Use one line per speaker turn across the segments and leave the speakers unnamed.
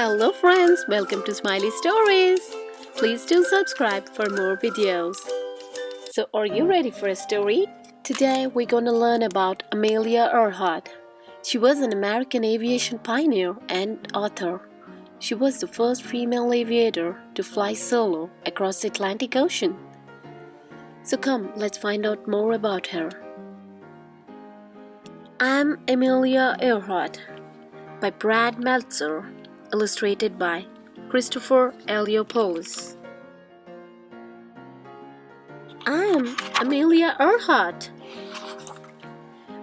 Hello friends, welcome to Smiley Stories. Please do subscribe for more videos. So are you ready for a story? Today we're going to learn about Amelia Earhart. She was an American aviation pioneer and author. She was the first female aviator to fly solo across the Atlantic Ocean. So come, let's find out more about her. I'm Amelia Earhart by Brad Meltzer, illustrated by Christopher Eliopoulos. I'm Amelia Earhart.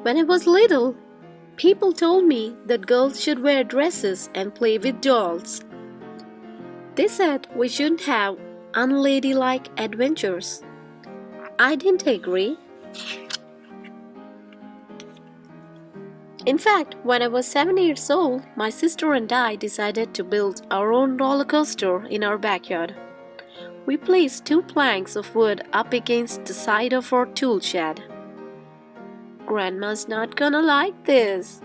When I was little, people told me that girls should wear dresses and play with dolls. They said we shouldn't have unladylike adventures. I didn't agree. In fact, when I was 7 years old, my sister and I decided to build our own roller coaster in our backyard. We placed 2 planks of wood up against the side of our tool shed. Grandma's not gonna like this.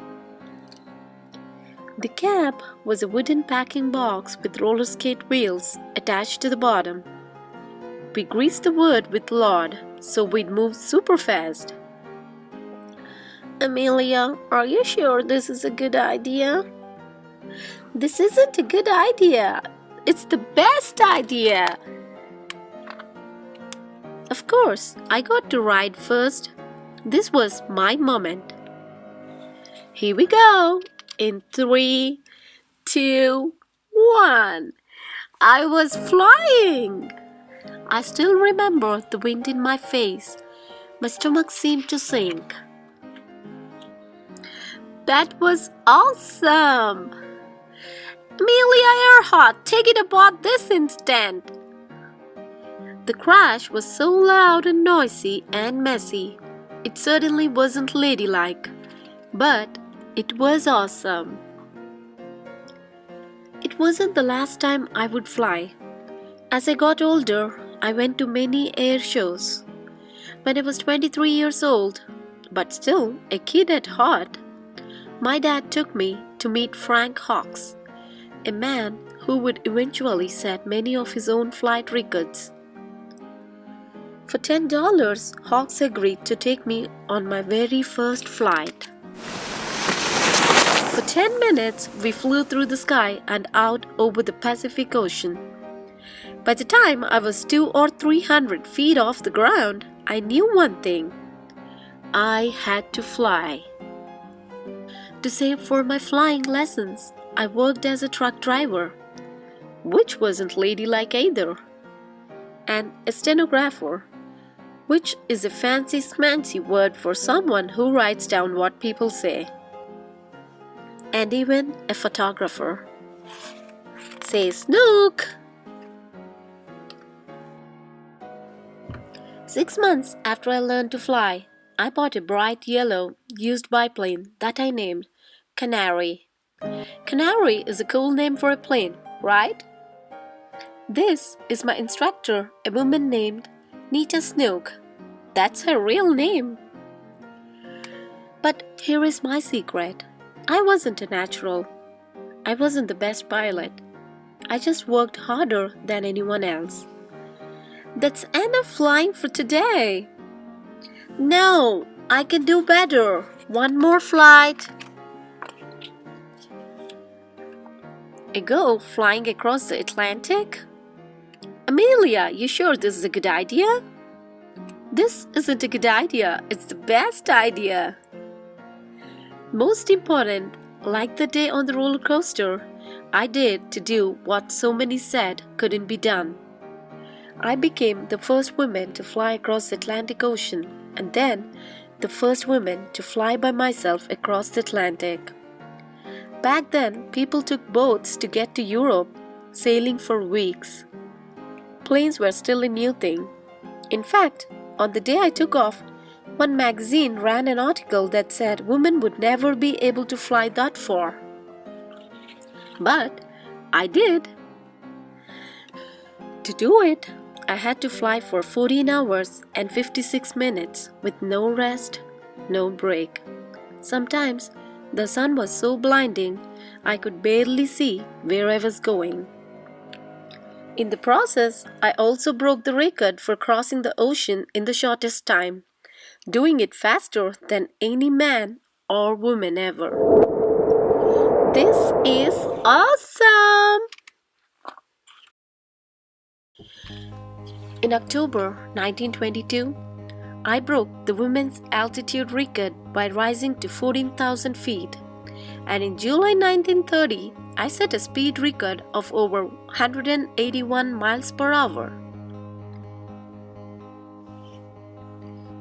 The cab was a wooden packing box with roller skate wheels attached to the bottom. We greased the wood with lard so we'd move super fast. Amelia, are you sure this is a good idea? This isn't a good idea. It's the best idea. Of course, I got to ride first. This was my moment. Here we go. In 3, 2, 1. I was flying. I still remember the wind in my face. My stomach seemed to sink. That was awesome! Amelia Earhart, take it apart this instant! The crash was so loud and noisy and messy. It certainly wasn't ladylike, but it was awesome. It wasn't the last time I would fly. As I got older, I went to many air shows. When I was 23 years old, but still a kid at heart, my dad took me to meet Frank Hawks, a man who would eventually set many of his own flight records. For $10, Hawks agreed to take me on my very first flight. For 10 minutes, we flew through the sky and out over the Pacific Ocean. By the time I was 200 or 300 feet off the ground, I knew one thing. I had to fly. To save for my flying lessons, I worked as a truck driver, which wasn't ladylike either, and a stenographer, which is a fancy schmancy word for someone who writes down what people say, and even a photographer. Say Snook! 6 months after I learned to fly, I bought a bright yellow used biplane that I named Canary. Canary is a cool name for a plane, right? This is my instructor, a woman named Nita Snook. That's her real name. But here is my secret. I wasn't a natural. I wasn't the best pilot. I just worked harder than anyone else. That's enough flying for today. No, I can do better. One more flight. A girl flying across the Atlantic? Amelia, you sure this is a good idea? This isn't a good idea. It's the best idea. Most important, like the day on the roller coaster, I dared to do what so many said couldn't be done. I became the first woman to fly across the Atlantic Ocean, and then the first woman to fly by myself across the Atlantic. Back then, people took boats to get to Europe, sailing for weeks. Planes were still a new thing. In fact, on the day I took off, one magazine ran an article that said women would never be able to fly that far. But I did. To do it, I had to fly for 14 hours and 56 minutes with no rest, no break. Sometimes the sun was so blinding I could barely see where I was going. In the process, I also broke the record for crossing the ocean in the shortest time, doing it faster than any man or woman ever. This is awesome! In October 1922, I broke the women's altitude record by rising to 14,000 feet. And in July 1930, I set a speed record of over 181 miles per hour.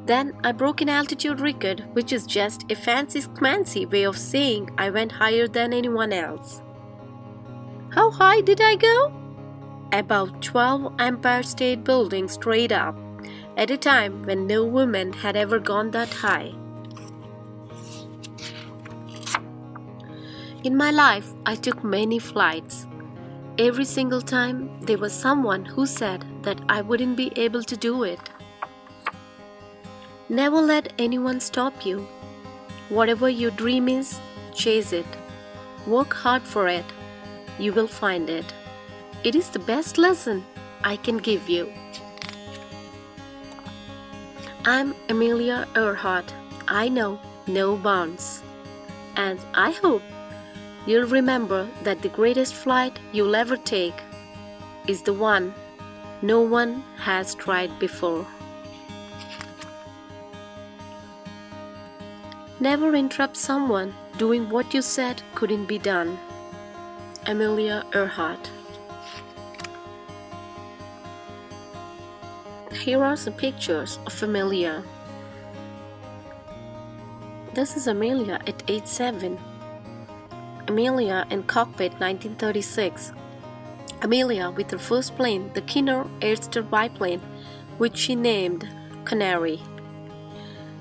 Then I broke an altitude record, which is just a fancy-schmancy way of saying I went higher than anyone else. How high did I go? About 12 Empire State Buildings straight up, at a time when no woman had ever gone that high. In my life, I took many flights. Every single time, there was someone who said that I wouldn't be able to do it. Never let anyone stop you. Whatever your dream is, chase it. Work hard for it. You will find it. It is the best lesson I can give you. I'm Amelia Earhart. I know no bounds. And I hope you'll remember that the greatest flight you'll ever take is the one no one has tried before. Never interrupt someone doing what you said couldn't be done. Amelia Earhart. Here are some pictures of Amelia. This is Amelia at age 7. Amelia in cockpit 1936. Amelia with her first plane, the Canary Airster biplane, which she named Canary.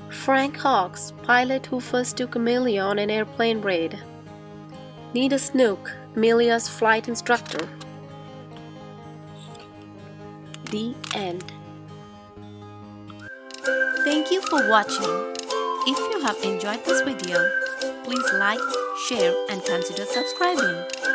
Frank Hawks, pilot who first took Amelia on an airplane raid. Nita Snook, Amelia's flight instructor. The end. Thank you for watching. If you have enjoyed this video, please like, share and consider subscribing.